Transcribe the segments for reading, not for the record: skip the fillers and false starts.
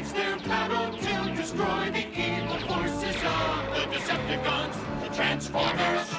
it's their battle to destroy the evil forces of the Decepticons, the Transformers.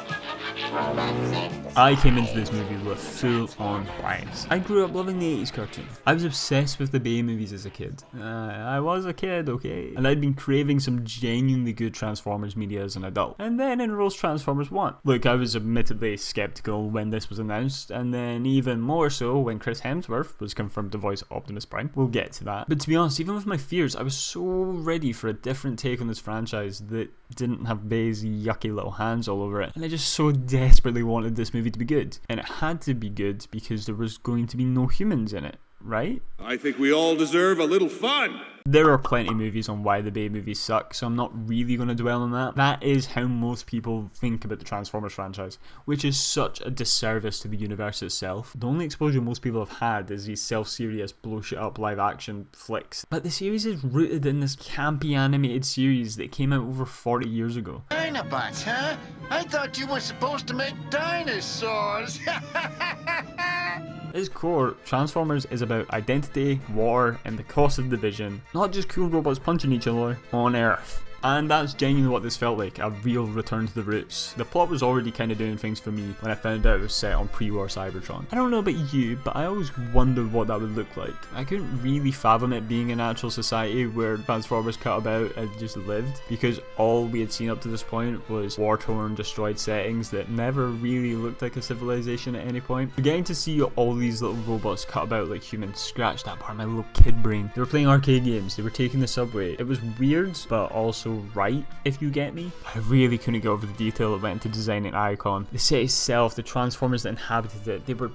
I came into this movie with full-on bias. I grew up loving the 80s cartoon. I was obsessed with the Bay movies as a kid. I was a kid, okay? And I'd been craving some genuinely good Transformers media as an adult. And then enrolls Transformers 1. Look, I was admittedly skeptical when this was announced, and then even more so when Chris Hemsworth was confirmed to voice Optimus Prime. We'll get to that. But to be honest, even with my fears, I was so ready for a different take on this franchise that didn't have Bay's yucky little hands all over it. And I just so desperately wanted this movie to be good. And it had to be good because there was going to be no humans in it, right? I think we all deserve a little fun. There are plenty of movies on why the Bay movies suck, so I'm not really going to dwell on that. That is how most people think about the Transformers franchise, which is such a disservice to the universe itself. The only exposure most people have had is these self-serious blow shit up live action flicks. But the series is rooted in this campy animated series that came out over 40 years ago. Dinobots, huh? I thought you were supposed to make dinosaurs. At its core, Transformers is about identity, war, and the cost of division, not just cool robots punching each other on Earth. And that's genuinely what this felt like, a real return to the roots. The plot was already kind of doing things for me when I found out it was set on pre-war Cybertron. I don't know about you, but I always wondered what that would look like. I couldn't really fathom it being an actual society where Transformers cut about and just lived, because all we had seen up to this point was war-torn, destroyed settings that never really looked like a civilization at any point. But getting to see all these little robots cut about like humans scratched that part of my little kid brain. They were playing arcade games, they were taking the subway. It was weird, but also right, if you get me. I really couldn't get over the detail that went into designing Icon. The set itself, the Transformers that inhabited it, they were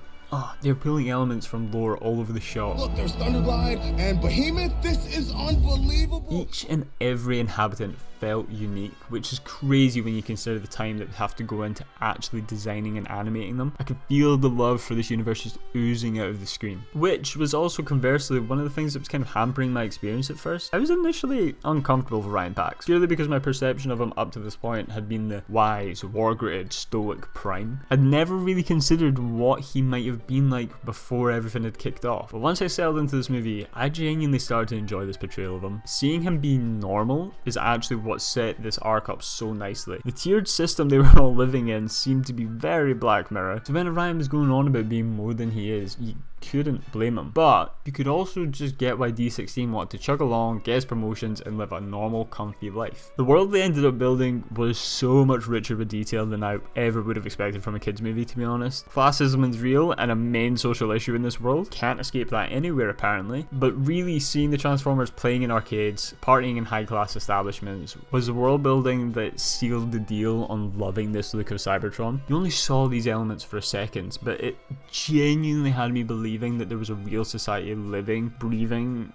pulling elements from lore all over the shop. Look, there's Thunderglide and Behemoth. This is unbelievable. Each and every inhabitant felt unique, which is crazy when you consider the time that would have to go into actually designing and animating them. I could feel the love for this universe just oozing out of the screen, which was also conversely one of the things that was kind of hampering my experience at first. I was initially uncomfortable with Orion Pax, purely because my perception of him up to this point had been the wise, war-gritted, stoic Prime. I'd never really considered what he might have been like before everything had kicked off. But once I settled into this movie, I genuinely started to enjoy this portrayal of him. Seeing him be normal is actually what set this arc up so nicely. The tiered system they were all living in seemed to be very Black Mirror, so when Orion was going on about being more than he is, you couldn't blame him. But you could also just get why D16 wanted to chug along, get his promotions, and live a normal, comfy life. The world they ended up building was so much richer with detail than I ever would have expected from a kids movie, to be honest. Classism is real and a main social issue in this world. Can't escape that anywhere apparently. But really seeing the Transformers playing in arcades, partying in high-class establishments, was the world building that sealed the deal on loving this look of Cybertron. You only saw these elements for a second, but it genuinely had me believing that there was a real society living, breathing,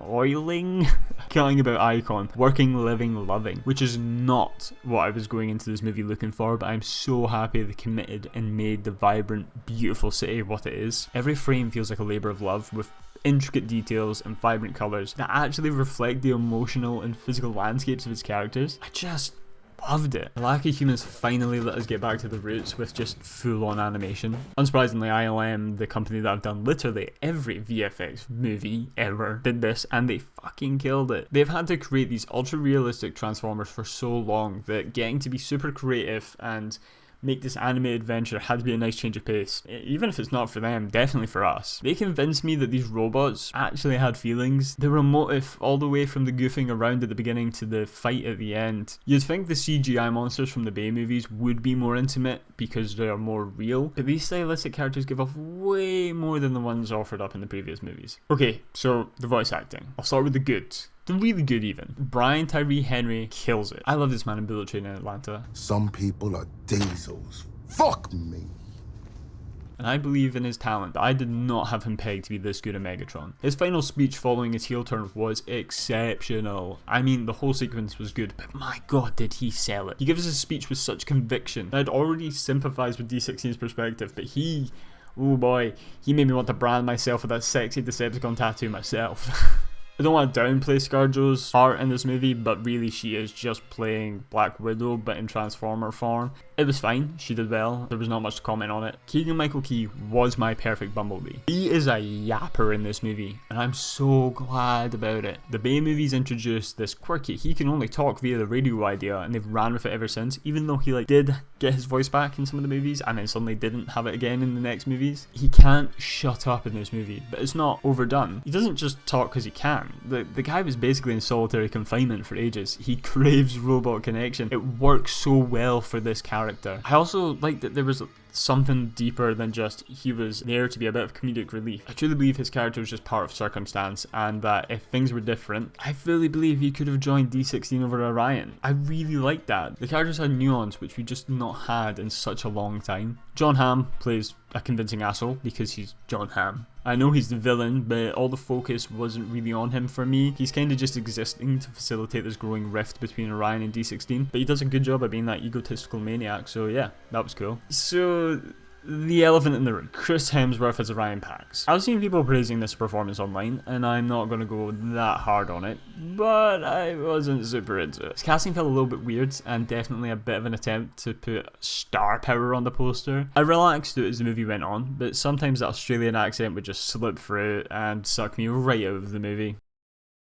oiling, killing about Icon, working, living, loving, which is not what I was going into this movie looking for, but I'm so happy they committed and made the vibrant, beautiful city what it is. Every frame feels like a labour of love, with intricate details and vibrant colours that actually reflect the emotional and physical landscapes of its characters. I just loved it. The lack of humans finally let us get back to the roots with just full-on animation. Unsurprisingly, ILM, the company that have done literally every VFX movie ever, did this, and they fucking killed it. They've had to create these ultra-realistic Transformers for so long that getting to be super creative and make this animated adventure had to be a nice change of pace. Even if it's not for them, definitely for us. They convinced me that these robots actually had feelings. They were emotive all the way from the goofing around at the beginning to the fight at the end. You'd think the CGI monsters from the Bay movies would be more intimate because they are more real, but these stylistic characters give off way more than the ones offered up in the previous movies. Okay, so the voice acting. I'll start with the good. The really good even. Brian Tyree Henry kills it. I love this man in Bullet Train in Atlanta. Some people are diesels. Fuck me. And I believe in his talent, but I did not have him pegged to be this good at Megatron. His final speech following his heel turn was exceptional. I mean, the whole sequence was good, but my god did he sell it. He gives his speech with such conviction. I'd already sympathised with D16's perspective, but oh boy, he made me want to brand myself with that sexy Decepticon tattoo myself. I don't want to downplay ScarJo's part in this movie, but really she is just playing Black Widow but in Transformer form. It was fine, she did well, there was not much to comment on it. Keegan-Michael Key was my perfect Bumblebee. He is a yapper in this movie, and I'm so glad about it. The Bay movies introduced this quirky, he can only talk via the radio idea, and they've ran with it ever since, even though he did get his voice back in some of the movies, and then suddenly didn't have it again in the next movies. He can't shut up in this movie, but it's not overdone. He doesn't just talk because he can. The guy was basically in solitary confinement for ages. He craves robot connection. It works so well for this character. I also like that there was something deeper than just he was there to be a bit of comedic relief. I truly believe his character was just part of circumstance, and that if things were different, I fully believe he could have joined D16 over Orion. I really like that. The characters had nuance which we just not had in such a long time. John Hamm plays a convincing asshole because he's John Hamm. I know he's the villain, but all the focus wasn't really on him for me. He's kind of just existing to facilitate this growing rift between Orion and D16, but he does a good job of being that egotistical maniac, so yeah, that was cool. So, the elephant in the room. Chris Hemsworth as Orion Pax. I've seen people praising this performance online, and I'm not going to go that hard on it, but I wasn't super into it. His casting felt a little bit weird, and definitely a bit of an attempt to put star power on the poster. I relaxed to it as the movie went on, but sometimes that Australian accent would just slip through and suck me right out of the movie.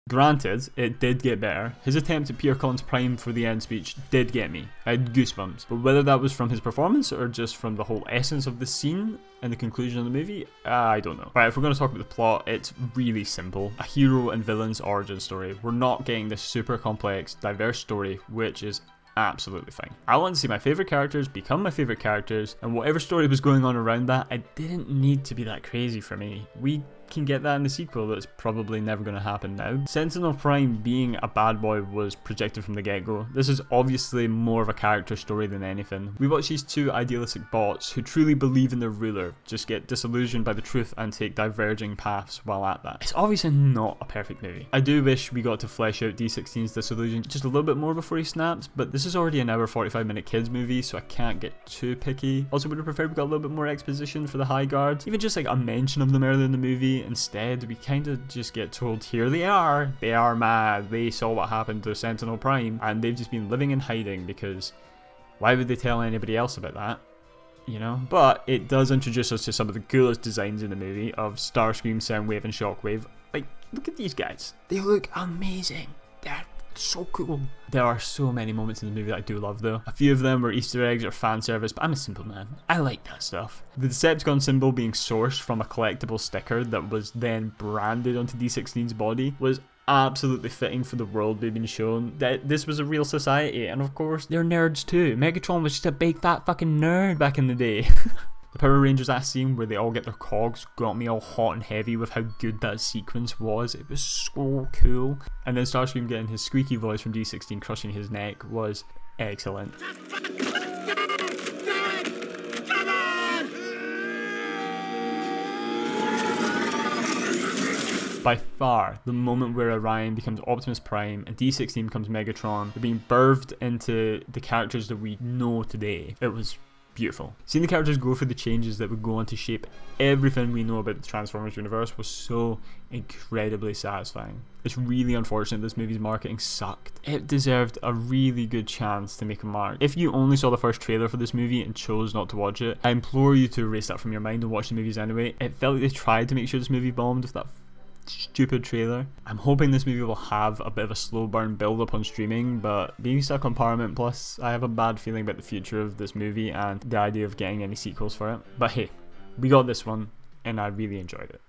Granted, it did get better. His attempt at Pierre Con's prime for the end speech did get me. I had goosebumps. But whether that was from his performance or just from the whole essence of the scene and the conclusion of the movie, I don't know. Right, if we're going to talk about the plot, it's really simple. A hero and villain's origin story. We're not getting this super complex, diverse story, which is absolutely fine. I want to see my favourite characters become my favourite characters, and whatever story was going on around that, it didn't need to be that crazy for me. We can get that in the sequel, but it's probably never going to happen now. Sentinel Prime being a bad boy was projected from the get-go. This is obviously more of a character story than anything. We watch these two idealistic bots who truly believe in their ruler, just get disillusioned by the truth and take diverging paths while at that. It's obviously not a perfect movie. I do wish we got to flesh out D16's disillusion just a little bit more before he snaps, but this is already an hour 45-minute kids movie, so I can't get too picky. Also would have preferred we got a little bit more exposition for the High Guard, even just like a mention of them earlier in the movie. Instead, we kind of just get told, here they are mad, they saw what happened to Sentinel Prime, and they've just been living in hiding because why would they tell anybody else about that? You know? But it does introduce us to some of the coolest designs in the movie of Starscream, Soundwave, and Shockwave. Like, look at these guys. They look amazing. They're so cool. There are so many moments in the movie that I do love though. A few of them were Easter eggs or fan service, but I'm a simple man. I like that stuff. The Decepticon symbol being sourced from a collectible sticker that was then branded onto D16's body was absolutely fitting for the world they've been shown, that this was a real society, and of course they're nerds too. Megatron was just a big fat fucking nerd back in the day. The Power Rangers ass scene where they all get their cogs got me all hot and heavy with how good that sequence was. It was so cool. And then Starscream getting his squeaky voice from D16 crushing his neck was excellent. By far, the moment where Orion becomes Optimus Prime and D16 becomes Megatron, they're being birthed into the characters that we know today. It was beautiful. Seeing the characters go through the changes that would go on to shape everything we know about the Transformers universe was so incredibly satisfying. It's really unfortunate this movie's marketing sucked. It deserved a really good chance to make a mark. If you only saw the first trailer for this movie and chose not to watch it, I implore you to erase that from your mind and watch the movies anyway. It felt like they tried to make sure this movie bombed with that stupid trailer. I'm hoping this movie will have a bit of a slow burn build up on streaming, but being stuck on Paramount Plus, I have a bad feeling about the future of this movie and the idea of getting any sequels for it. But hey, we got this one and I really enjoyed it.